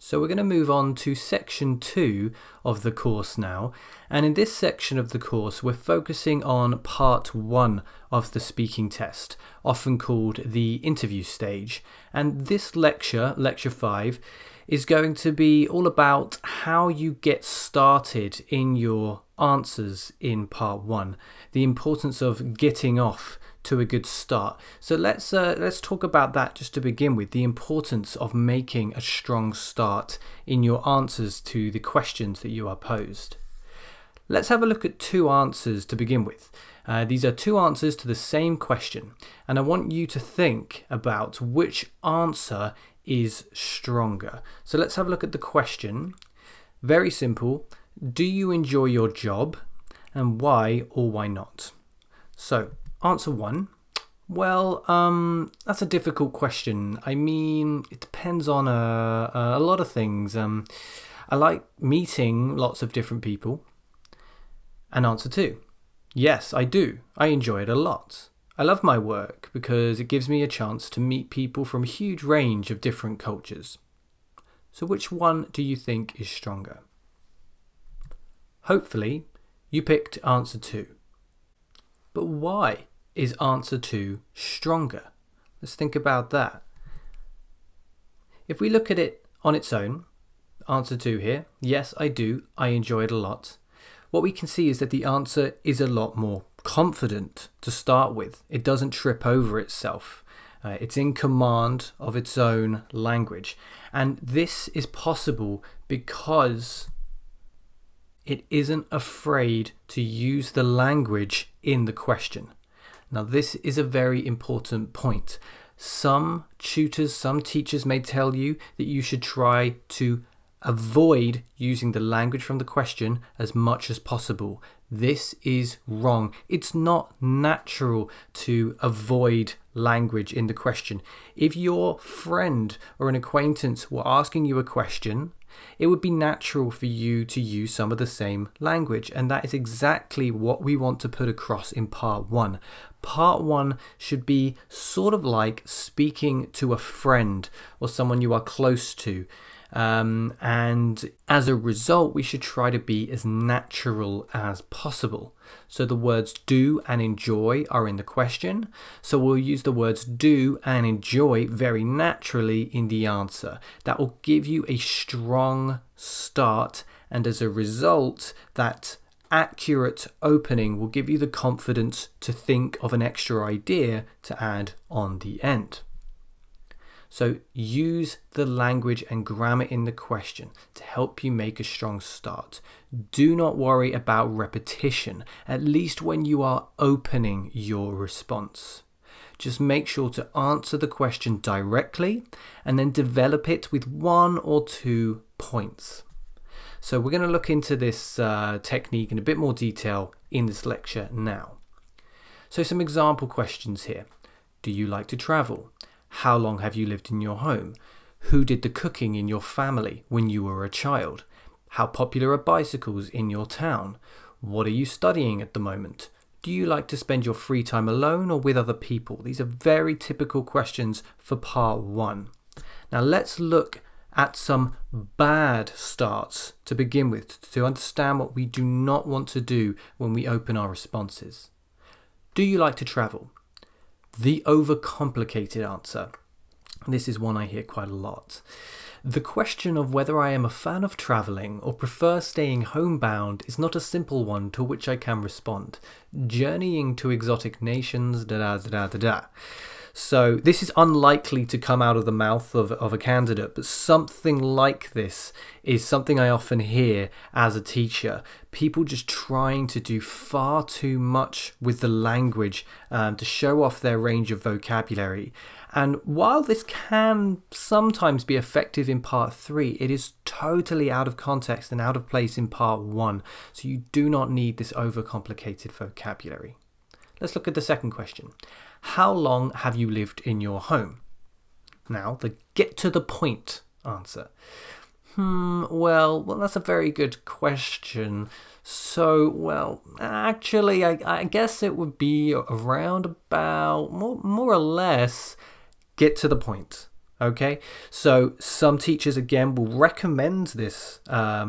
So we're going to move on to section 2 of the course now, and in this section of the course we're focusing on part 1 of the speaking test, often called the interview stage. And this lecture, lecture 5, is going to be all about how you get started in your answers in part 1, the importance of getting off to a good start. So let's talk about that just to begin with, the importance of making a strong start in your answers to the questions that you are posed. Let's have a look at 2 answers to begin with. These are 2 answers to the same question, and I want you to think about which answer is stronger. So let's have a look at the question. Very simple. Do you enjoy your job, and why or why not? So answer 1. Well, that's a difficult question. I mean, it depends on a lot of things. I like meeting lots of different people. And answer 2. Yes, I do. I enjoy it a lot. I love my work because it gives me a chance to meet people from a huge range of different cultures. So which one do you think is stronger? Hopefully, you picked answer 2. But why is answer 2 stronger? Let's think about that. If we look at it on its own, answer 2 here, yes, I do. I enjoy it a lot. What we can see is that the answer is a lot more confident to start with. It doesn't trip over itself. It's in command of its own language. And this is possible because it isn't afraid to use the language in the question. Now, this is a very important point. Some tutors, some teachers may tell you that you should try to avoid using the language from the question as much as possible. This is wrong. It's not natural to avoid language in the question. If your friend or an acquaintance were asking you a question, it would be natural for you to use some of the same language, and that is exactly what we want to put across in part 1. Part 1 should be sort of like speaking to a friend or someone you are close to. And as a result, we should try to be as natural as possible. So the words do and enjoy are in the question. So we'll use the words do and enjoy very naturally in the answer. That will give you a strong start. And as a result, that accurate opening will give you the confidence to think of an extra idea to add on the end. So use the language and grammar in the question to help you make a strong start. Do not worry about repetition, at least when you are opening your response. Just make sure to answer the question directly and then develop it with 1 or 2 points. So we're going to look into this technique in a bit more detail in this lecture now. So some example questions here. Do you like to travel? How long have you lived in your home? Who did the cooking in your family when you were a child? How popular are bicycles in your town? What are you studying at the moment? Do you like to spend your free time alone or with other people? These are very typical questions for part 1. Now let's look at some bad starts to begin with to understand what we do not want to do when we open our responses. Do you like to travel? The overcomplicated answer. This is one I hear quite a lot. The question of whether I am a fan of travelling or prefer staying homebound is not a simple one to which I can respond. Journeying to exotic nations, da-da-da-da-da-da. So this is unlikely to come out of the mouth of a candidate, but something like this is something I often hear as a teacher. People just trying to do far too much with the language to show off their range of vocabulary. And while this can sometimes be effective in part 3, it is totally out of context and out of place in part 1. So you do not need this overcomplicated vocabulary. Let's look at the second question. How long have you lived in your home? Now, the get to the point answer. Well, that's a very good question. So, well, actually, I guess it would be around about, more or less, get to the point. Okay, so some teachers again will recommend this as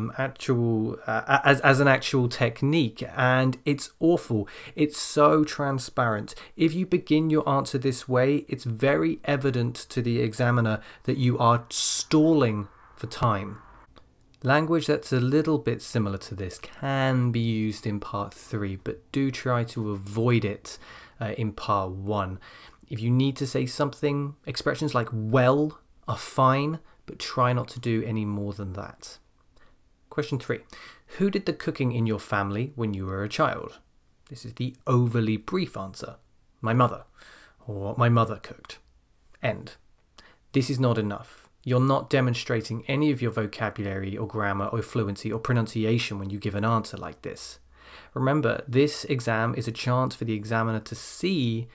an actual technique, and it's awful. It's so transparent. If you begin your answer this way, it's very evident to the examiner that you are stalling for time. Language that's a little bit similar to this can be used in part 3, but do try to avoid it in part 1. If you need to say something, expressions like well are fine, but try not to do any more than that. Question 3. Who did the cooking in your family when you were a child? This is the overly brief answer. My mother. Or my mother cooked. End. This is not enough. You're not demonstrating any of your vocabulary or grammar or fluency or pronunciation when you give an answer like this. Remember, this exam is a chance for the examiner to see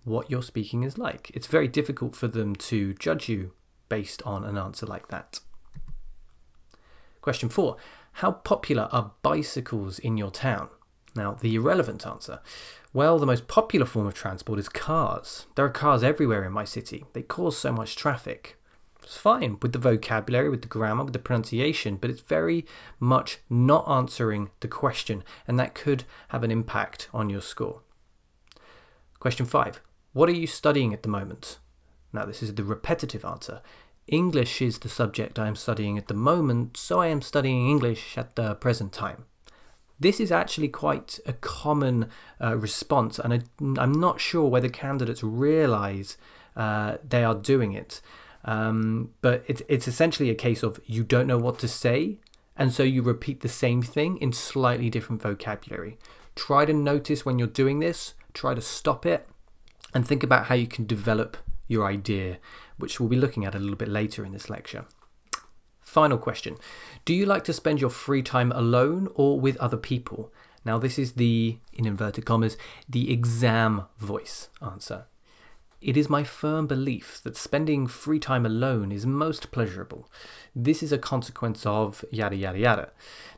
what your speaking is like. It's very difficult for them to judge you based on an answer like that. Question 4. How popular are bicycles in your town? Now, the irrelevant answer. Well, the most popular form of transport is cars. There are cars everywhere in my city. They cause so much traffic. It's fine with the vocabulary, with the grammar, with the pronunciation, but it's very much not answering the question, and that could have an impact on your score. Question 5. What are you studying at the moment? Now, this is the repetitive answer. English is the subject I am studying at the moment, so I am studying English at the present time. This is actually quite a common response, and I'm not sure whether candidates realise they are doing it. But it's essentially a case of you don't know what to say, and so you repeat the same thing in slightly different vocabulary. Try to notice when you're doing this, try to stop it, and think about how you can develop your idea, which we'll be looking at a little bit later in this lecture. Final question. Do you like to spend your free time alone or with other people? Now, this is the, in inverted commas, the exam voice answer. It is my firm belief that spending free time alone is most pleasurable. This is a consequence of yada yada yada.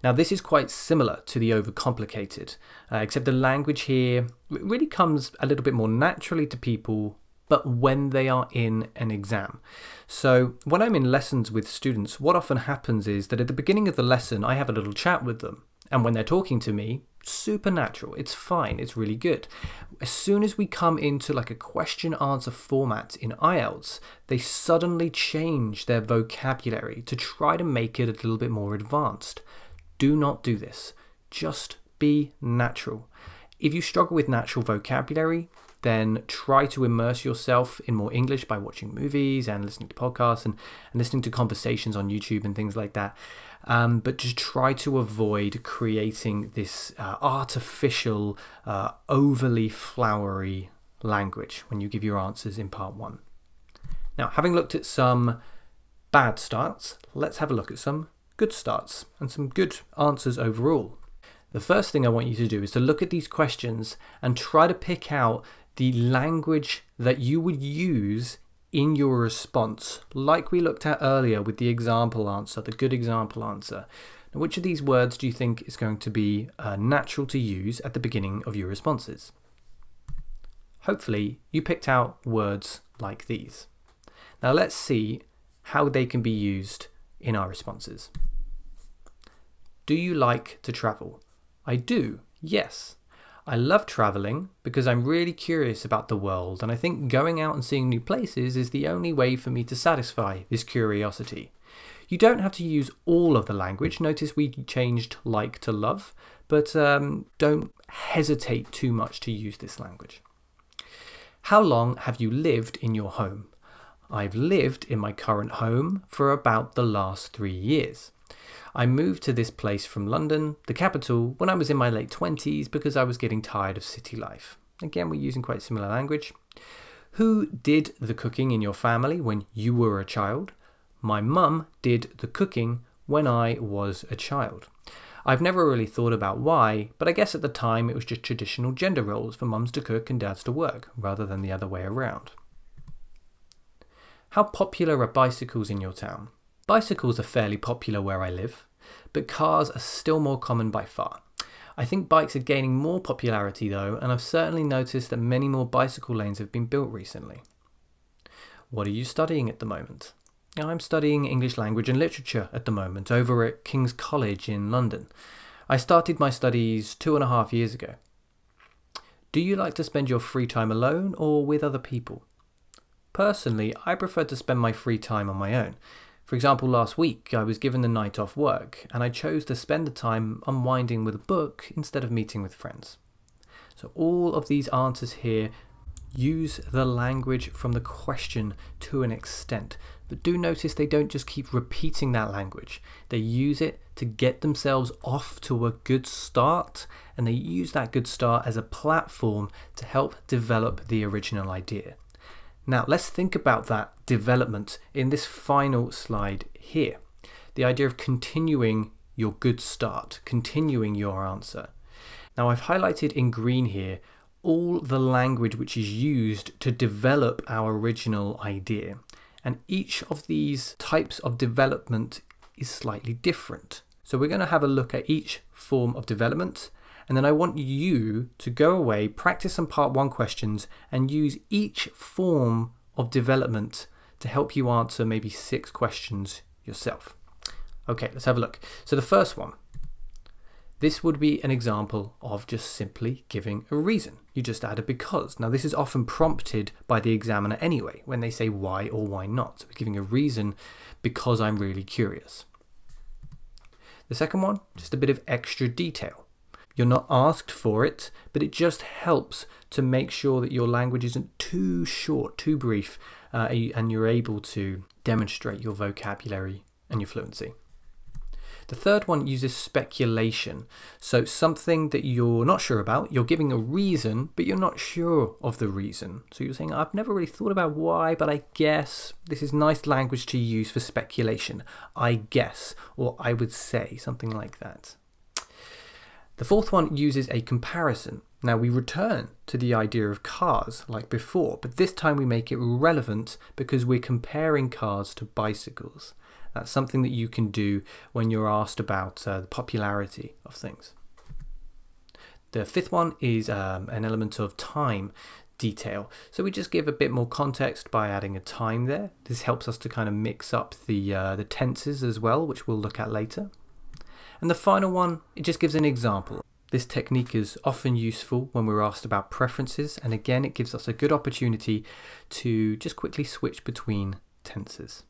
Now, this is quite similar to the overcomplicated, except the language here really comes a little bit more naturally to people, but when they are in an exam. So when I'm in lessons with students, what often happens is that at the beginning of the lesson, I have a little chat with them. And when they're talking to me, super natural, it's fine, it's really good. As soon as we come into like a question answer format in Ielts, they suddenly change their vocabulary to try to make it a little bit more advanced. Do not do this. Just be natural. If you struggle with natural vocabulary, then try to immerse yourself in more English by watching movies and listening to podcasts and listening to conversations on YouTube and things like that. But just try to avoid creating this artificial, overly flowery language when you give your answers in part 1. Now, having looked at some bad starts, let's have a look at some good starts and some good answers overall. The first thing I want you to do is to look at these questions and try to pick out the language that you would use in your response, like we looked at earlier with the example answer, the good example answer. Now, which of these words do you think is going to be natural to use at the beginning of your responses? Hopefully you picked out words like these. Now let's see how they can be used in our responses. Do you like to travel? I do, yes. I love traveling because I'm really curious about the world, and I think going out and seeing new places is the only way for me to satisfy this curiosity. You don't have to use all of the language. Notice we changed like to love, but don't hesitate too much to use this language. How long have you lived in your home? I've lived in my current home for about the last 3 years. I moved to this place from London, the capital, when I was in my late 20s because I was getting tired of city life. Again, we're using quite similar language. Who did the cooking in your family when you were a child? My mum did the cooking when I was a child. I've never really thought about why, but I guess at the time it was just traditional gender roles for mums to cook and dads to work, rather than the other way around. How popular are bicycles in your town? Bicycles are fairly popular where I live, but cars are still more common by far. I think bikes are gaining more popularity though, and I've certainly noticed that many more bicycle lanes have been built recently. What are you studying at the moment? I'm studying English language and literature at the moment over at King's College in London. I started my studies 2.5 years ago. Do you like to spend your free time alone or with other people? Personally, I prefer to spend my free time on my own. For example, last week I was given the night off work and I chose to spend the time unwinding with a book instead of meeting with friends. So all of these answers here use the language from the question to an extent, but do notice they don't just keep repeating that language. They use it to get themselves off to a good start, and they use that good start as a platform to help develop the original idea. Now let's think about that development in this final slide here. The idea of continuing your good start, continuing your answer. Now I've highlighted in green here all the language which is used to develop our original idea. And each of these types of development is slightly different. So we're going to have a look at each form of development, and then I want you to go away, practice some part 1 questions, and use each form of development to help you answer maybe 6 questions yourself. Okay, let's have a look. So the first one. This would be an example of just simply giving a reason. You just add a because. Now this is often prompted by the examiner anyway, when they say why or why not. So we're giving a reason because I'm really curious. The second one, just a bit of extra detail. You're not asked for it, but it just helps to make sure that your language isn't too short, too brief, and you're able to demonstrate your vocabulary and your fluency. The third one uses speculation. So something that you're not sure about, you're giving a reason, but you're not sure of the reason. So you're saying, I've never really thought about why, but I guess. This is nice language to use for speculation. I guess, or I would say, something like that. The fourth one uses a comparison. Now we return to the idea of cars like before, but this time we make it relevant because we're comparing cars to bicycles. That's something that you can do when you're asked about the popularity of things. The fifth one is an element of time detail. So we just give a bit more context by adding a time there. This helps us to kind of mix up the tenses as well, which we'll look at later. And the final one, it just gives an example. This technique is often useful when we're asked about preferences, and again it gives us a good opportunity to just quickly switch between tenses.